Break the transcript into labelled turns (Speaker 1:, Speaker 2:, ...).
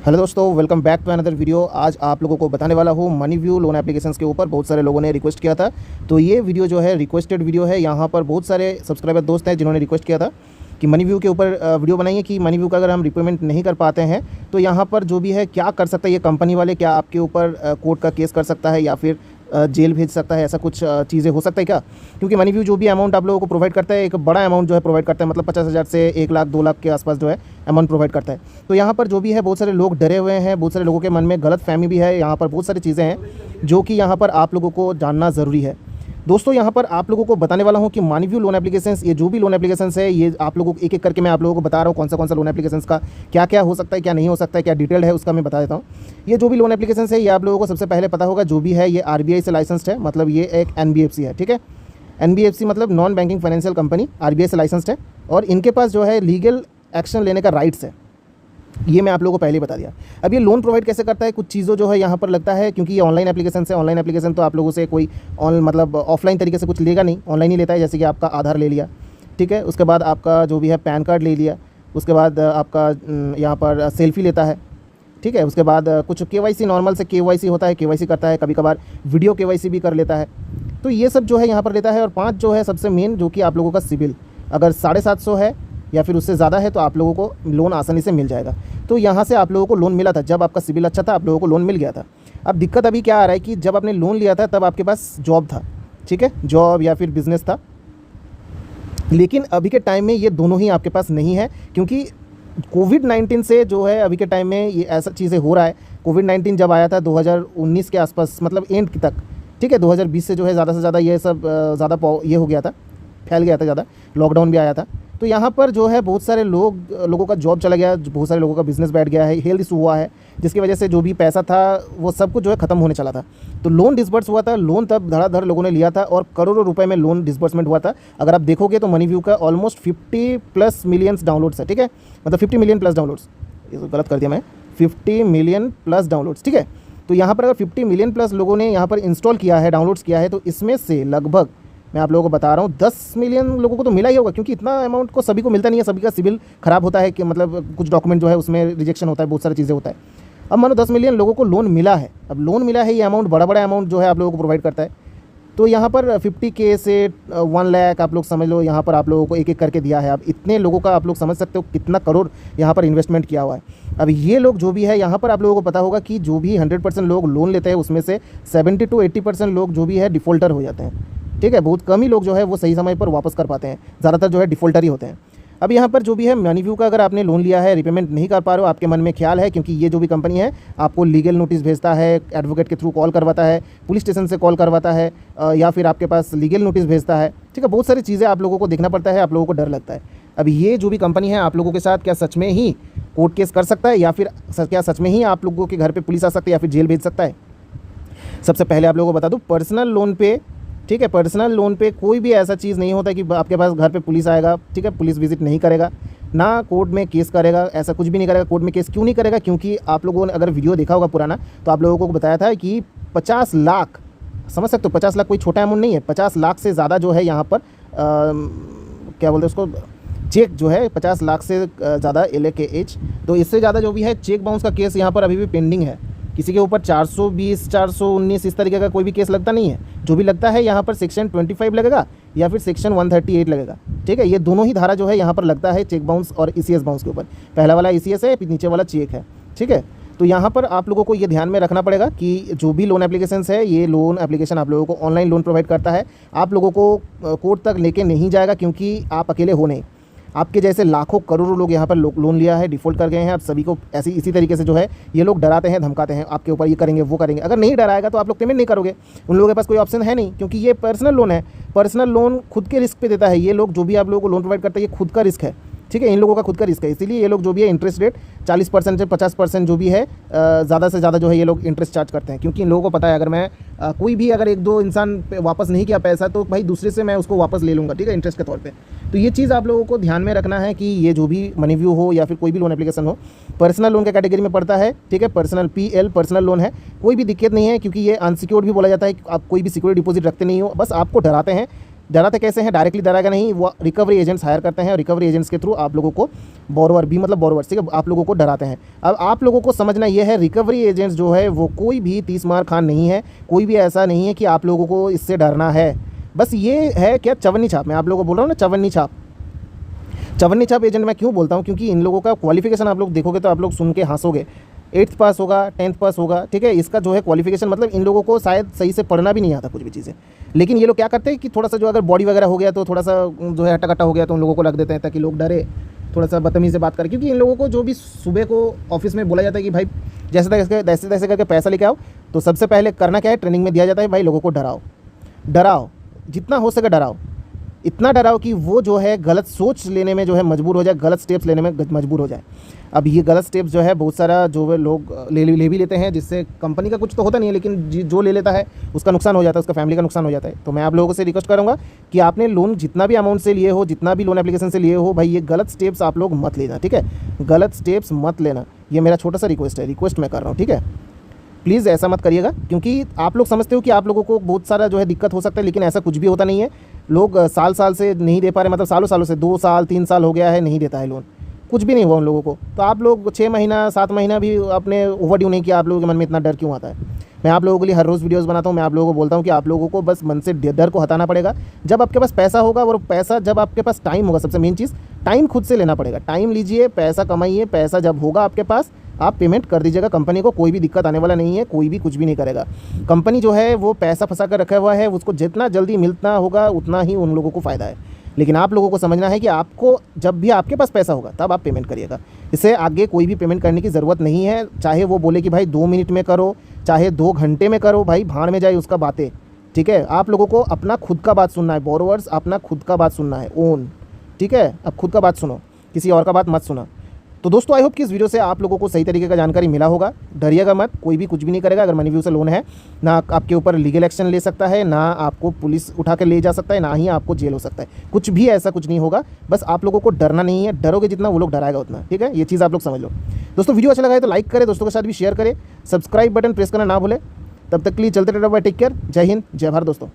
Speaker 1: Hello दोस्तों, welcome back to another video. आज आप लोगों को बताने वाला हूँ मनीव्यू लोन एप्लीकेशंस के ऊपर। बहुत सारे लोगों ने रिक्वेस्ट किया था, तो ये वीडियो जो है रिक्वेस्टेड वीडियो है। यहाँ पर बहुत सारे सब्सक्राइबर दोस्त हैं जिन्होंने रिक्वेस्ट किया था कि मनीव्यू के ऊपर वीडियो बनाइए कि मनीव्यू का अगर हम रिपेमेंट नहीं कर पाते हैं तो यहाँ पर जो भी है क्या कर सकता है ये कंपनी वाले, क्या आपके ऊपर कोर्ट का केस कर सकता है या फिर जेल भेज सकता है, ऐसा कुछ चीज़ें हो सकता है क्या? क्योंकि मनीव्यू जो भी अमाउंट आप लोगों को प्रोवाइड करता है, एक बड़ा अमाउंट जो है प्रोवाइड करता है, मतलब 50,000 से 1 लाख 2 लाख के आसपास जो है अमाउंट प्रोवाइड करता है। तो यहाँ पर जो भी है बहुत सारे लोग डरे हुए हैं, बहुत सारे लोगों के मन में गलत फहमी भी है। यहाँ पर बहुत सारी चीज़ें हैं जो कि यहाँ पर आप लोगों को जानना ज़रूरी है। दोस्तों यहाँ पर आप लोगों को बताने वाला हूँ कि मनीव्यू लोन एप्लीकेशंस, ये जो भी लोन एप्लीकेशंस है, ये आप लोगों को एक एक करके मैं आप लोगों को बता रहा हूँ कौन सा लोन एप्लीकेशंस का क्या क्या हो सकता है, क्या नहीं हो सकता है, क्या डिटेल्ड है, उसका मैं बता देता हूँ। ये जो भी लोन एप्लीकेशंस है ये आप लोगों को सबसे पहले पता होगा, जो भी है ये RBI से लाइसेंस्ड है, मतलब ये एक NBFC है। ठीक है, NBFC मतलब non banking financial company, RBI से लाइसेंस्ड है और इनके पास जो है लीगल एक्शन लेने का राइट्स है। ये मैं आप लोगों को पहले ही बता दिया। अब ये लोन प्रोवाइड कैसे करता है, कुछ चीज़ों जो है यहाँ पर लगता है, क्योंकि ये ऑनलाइन एप्लीकेशन है। ऑनलाइन एप्लीकेशन तो आप लोगों से कोई मतलब ऑफलाइन तरीके से कुछ लेगा नहीं, ऑनलाइन ही लेता है। जैसे कि आपका आधार ले लिया, ठीक है, उसके बाद आपका जो भी है पैन कार्ड ले लिया, उसके बाद आपका यहाँ पर सेल्फी लेता है, ठीक है, उसके बाद कुछ KYC, नॉर्मल से KYC होता है, KYC करता है, कभी कभार वीडियो KYC भी कर लेता है। तो ये सब जो है यहाँ पर लेता है। और 5 जो है सबसे मेन, जो कि आप लोगों का सिबिल अगर 750 है या फिर उससे ज़्यादा है तो आप लोगों को लोन आसानी से मिल जाएगा। तो यहाँ से आप लोगों को लोन मिला था, जब आपका सिबिल अच्छा था आप लोगों को लोन मिल गया था। अब दिक्कत अभी क्या आ रहा है कि जब आपने लोन लिया था तब आपके पास जॉब था, ठीक है, जॉब या फिर बिजनेस था, लेकिन अभी के टाइम में ये दोनों ही आपके पास नहीं है। क्योंकि कोविड-19 से जो है अभी के टाइम में ये ऐसा चीज़ें हो रहा है। कोविड-19 जब आया था 2019 के आसपास, मतलब एंड तक, ठीक है, 2020 से जो है ज़्यादा से ज़्यादा ये सब ज़्यादा ये हो गया था, फैल गया था ज़्यादा, लॉकडाउन भी आया था। तो यहाँ पर जो है बहुत सारे लोगों का जॉब चला गया, बहुत सारे लोगों का बिज़नेस बैठ गया है, हेल्थ इशू हुआ है, जिसकी वजह से जो भी पैसा था वो सब कुछ जो है ख़त्म होने चला था। तो लोन डिसबर्स हुआ था, लोन तब धड़ाधड़ लोगों ने लिया था और करोड़ों रुपए में लोन डिसबर्समेंट हुआ था। अगर आप देखोगे तो मनीव्यू का ऑलमोस्ट 50+ मिलियंस डाउनलोड्स है, ठीक है, मतलब 50 मिलियन प्लस डाउनलोड्स, ये तो गलत कर दिया मैं, 50 मिलियन प्लस डाउनलोड्स, ठीक है। तो यहाँ पर अगर 50 मिलियन प्लस लोगों ने यहाँ पर इंस्टॉल किया है, डाउनलोड्स किया है, तो इसमें से लगभग मैं आप लोगों को बता रहा हूँ 10 मिलियन लोगों को तो मिला ही होगा। क्योंकि इतना अमाउंट को सभी को मिलता नहीं है, सभी का सिबिल ख़राब होता है, कि मतलब कुछ डॉक्यूमेंट जो है उसमें रिजेक्शन होता है, बहुत सारी चीज़ें होता है। अब मानो 10 मिलियन लोगों को लोन मिला है, अब लोन मिला है, ये अमाउंट बड़ा अमाउंट जो है आप लोगों को प्रोवाइड करता है। तो यहाँ पर 50K से 1 लाख आप लोग समझ लो, यहाँ पर आप लोगों को एक एक करके दिया है। अब इतने लोगों का आप लोग समझ सकते हो कितना करोड़ यहाँ पर इन्वेस्टमेंट किया हुआ है। अब ये लोग जो भी है यहाँ पर आप लोगों को पता होगा कि जो भी 100% लोग लोन लेते हैं उसमें से 70 to 80% लोग जो भी है डिफ़ॉल्टर हो जाते हैं, ठीक है। बहुत कम ही लोग जो है वो सही समय पर वापस कर पाते हैं, ज़्यादातर जो है डिफ़ॉल्टर ही होते हैं। अब यहाँ पर जो भी है मनीव्यू का अगर आपने लोन लिया है, रिपेमेंट नहीं कर पा रहे हो, आपके मन में ख्याल है, क्योंकि ये जो भी कंपनी है आपको लीगल नोटिस भेजता है, एडवोकेट के थ्रू कॉल करवाता है, पुलिस स्टेशन से कॉल करवाता है, या फिर आपके पास लीगल नोटिस भेजता है, ठीक है, बहुत सारी चीज़ें आप लोगों को देखना पड़ता है, आप लोगों को डर लगता है। अब ये जो भी कंपनी है आप लोगों के साथ क्या सच में ही कोर्ट केस कर सकता है, या फिर क्या सच में ही आप लोगों के घर पर पुलिस आ सकती है या फिर जेल भेज सकता है? सबसे पहले आप लोगों को बता दूँ, पर्सनल लोन पे, ठीक है, पर्सनल लोन पे कोई भी ऐसा चीज़ नहीं होता कि आपके पास घर पे पुलिस आएगा, ठीक है, पुलिस विजिट नहीं करेगा, ना कोर्ट में केस करेगा, ऐसा कुछ भी नहीं करेगा। कोर्ट में केस क्यों नहीं करेगा? क्योंकि आप लोगों ने अगर वीडियो देखा होगा पुराना, तो आप लोगों को बताया था कि 50 लाख, समझ सकते हो, 50 लाख कोई छोटा अमाउंट नहीं है। 50 लाख से ज़्यादा जो है यहाँ पर क्या बोलते हैं उसको, चेक जो है 50 लाख से ज़्यादा LAKH, तो इससे ज़्यादा जो भी है चेक बाउंस का केस यहाँ पर अभी भी पेंडिंग है। किसी के ऊपर 420, 419 इस तरीके का कोई भी केस लगता नहीं है। जो भी लगता है यहाँ पर सेक्शन 25 लगेगा या फिर सेक्शन 138 लगेगा, ठीक है। ये दोनों ही धारा जो है यहाँ पर लगता है चेक बाउंस और ECS बाउंस के ऊपर। पहला वाला ECS है, फिर नीचे वाला चेक है, ठीक है। तो यहाँ पर आप लोगों को ये ध्यान में रखना पड़ेगा कि जो भी लोन एप्लीकेशंस है, ये लोन एप्लीकेशन आप लोगों को ऑनलाइन लोन प्रोवाइड करता है, आप लोगों को कोर्ट तक लेके नहीं जाएगा, क्योंकि आप अकेले हो नहीं, आपके जैसे लाखों करोड़ों लोग यहाँ पर लोन लिया है, डिफ़ॉल्ट कर गए हैं। आप सभी को इसी तरीके से जो है ये लोग डराते हैं, धमकाते हैं आपके ऊपर, ये करेंगे वो करेंगे। अगर नहीं डराएगा तो आप लोग पेमेंट नहीं करोगे, उन लोगों के पास कोई ऑप्शन है नहीं, क्योंकि ये पर्सनल लोन है। पर्सनल लोन खुद के रिस्क पे देता है। ये लोग जो भी आप लोगों को लोन प्रोवाइड करता है, ये खुद का रिस्क है, ठीक है, इन लोगों का खुद का रिस्क है। इसीलिए ये लोग जो भी है इंटरेस्ट रेट 40% से 50% जो भी है ज़्यादा से ज़्यादा जो है ये लोग इंटरेस्ट चार्ज करते हैं। क्योंकि इन लोगों को पता है अगर मैं कोई भी अगर 1-2 इंसान वापस नहीं किया पैसा, तो भाई दूसरे से मैं उसको वापस ले लूँगा, ठीक है, इंटरेस्ट के तौर पे। तो ये चीज़ आप लोगों को ध्यान में रखना है कि ये जो भी मनीव्यू हो या फिर कोई भी लोन एप्लीकेशन हो, पर्सनल लोन के कैटेगरी में पड़ता है, ठीक है, पर्सनल PL पर्सनल लोन है, कोई भी दिक्कत नहीं है। क्योंकि ये अनसिक्योर्ड भी बोला जाता है, आप कोई भी सिक्योरिटी डिपॉजिट रखते नहीं हो, बस आपको डराते हैं डराते कैसे हैं, डायरेक्टली डराएगा नहीं, वो रिकवरी एजेंट्स हायर करते हैं और रिकवरी एजेंट्स के थ्रू आप लोगों को बोरोवर भी मतलब बोरोवर ठीक है आप लोगों को डराते हैं। अब आप लोगों को समझना ये है रिकवरी एजेंट्स जो है वो कोई भी 30 मार खान नहीं है, कोई भी ऐसा नहीं है कि आप लोगों को इससे डरना है। बस ये है क्या चवन्नी छाप, मैं आप लोगों को बोल रहा हूँ ना चवन्नी छाप। चवन्नी छाप एजेंट मैं क्यों बोलता हूँ, क्योंकि इन लोगों का क्वालिफिकेशन आप लोग देखोगे तो आप लोग सुन के हंसोगे। 8th पास होगा, 10th पास होगा, ठीक है, इसका जो है क्वालिफिकेशन मतलब इन लोगों को शायद सही से पढ़ना भी नहीं आता कुछ भी चीज़ें। लेकिन ये लोग क्या करते हैं कि थोड़ा सा जो अगर बॉडी वगैरह हो गया तो थोड़ा सा जो है हट्टा-कट्टा हो गया तो उन लोगों को रख देते हैं ताकि लोग डरे, थोड़ा सा बदतमीज़ी से बात करें। क्योंकि इन लोगों को जो भी सुबह को ऑफिस में बोला जाता है कि भाई जैसे तैसे करके पैसा लेके आओ, तो सबसे पहले करना क्या है, ट्रेनिंग में दिया जाता है भाई लोगों को डराओ, जितना हो सके डराओ, इतना डराओ कि वो जो है गलत सोच लेने में जो है मजबूर हो जाए, गलत स्टेप्स लेने में मजबूर हो जाए। अब ये गलत स्टेप्स जो है बहुत सारा जो है लोग ले भी लेते हैं, जिससे कंपनी का कुछ तो होता नहीं है, लेकिन जो ले लेता है उसका नुकसान हो जाता है, उसका फैमिली का नुकसान हो जाता है। तो मैं आप लोगों से रिक्वेस्ट करूँगा कि आपने लोन जितना भी अमाउंट से लिए हो, जितना भी लोन एप्लीकेशन से लिए हो, भाई ये गलत स्टेप्स आप लोग मत लेना, ठीक है, गलत स्टेप्स मत लेना। ये मेरा छोटा सा रिक्वेस्ट मैं कर रहा हूँ, ठीक है। प्लीज़ ऐसा मत करिएगा, क्योंकि आप लोग समझते हो कि आप लोगों को बहुत सारा जो है दिक्कत हो सकता है, लेकिन ऐसा कुछ भी होता नहीं है। लोग साल से नहीं दे पा रहे, मतलब सालों से 2 साल 3 साल हो गया है नहीं देता है लोन, कुछ भी नहीं हुआ उन लोगों को। तो आप लोग 6 महीना 7 महीना भी अपने ओवरड्यू नहीं किया, आप लोगों के मन में इतना डर क्यों आता है। मैं आप लोगों के लिए हर रोज़ वीडियोस बनाता हूँ, मैं आप लोगों को बोलता हूँ कि आप लोगों को बस मन से डर को हटाना पड़ेगा। जब आपके पास पैसा होगा और पैसा जब आपके पास टाइम होगा, सबसे मेन चीज़ टाइम खुद से लेना पड़ेगा। टाइम लीजिए, पैसा कमाइए, पैसा जब होगा आपके पास आप पेमेंट कर दीजिएगा कंपनी को, कोई भी दिक्कत आने वाला नहीं है, कोई भी कुछ भी नहीं करेगा। कंपनी जो है वो पैसा फंसा कर रखा हुआ है, उसको जितना जल्दी मिलना होगा उतना ही उन लोगों को फ़ायदा है। लेकिन आप लोगों को समझना है कि आपको जब भी आपके पास पैसा होगा तब आप पेमेंट करिएगा, इससे आगे कोई भी पेमेंट करने की ज़रूरत नहीं है। चाहे वो बोले कि भाई 2 मिनट में करो, चाहे 2 घंटे में करो, भाई भाड़ में जाए उसका बातें, ठीक है। आप लोगों को अपना खुद का बात सुनना है, बोरोवर्स अपना खुद का बात सुनना है, ओन, ठीक है। अब खुद का बात सुनो, किसी और का बात मत सुना। तो दोस्तों आई होप कि इस वीडियो से आप लोगों को सही तरीके का जानकारी मिला होगा। डरिएगा मत, कोई भी कुछ भी नहीं करेगा। अगर मनीव्यू से लोन है, ना आपके ऊपर लीगल एक्शन ले सकता है, ना आपको पुलिस उठा कर ले जा सकता है, ना ही आपको जेल हो सकता है, कुछ भी ऐसा कुछ नहीं होगा। बस आप लोगों को डरना नहीं है, डरोगे जितना वो लोग डराएगा उतना, ठीक है। ये चीज़ आप लोग समझ लो। दोस्तों वीडियो अच्छा लगा है तो लाइक करें, दोस्तों के साथ भी शेयर करें, सब्सक्राइब बटन प्रेस करना ना भूलें। तब तक के लिए चलते रहो, टेक केयर, जय हिंद, जय भारत दोस्तों।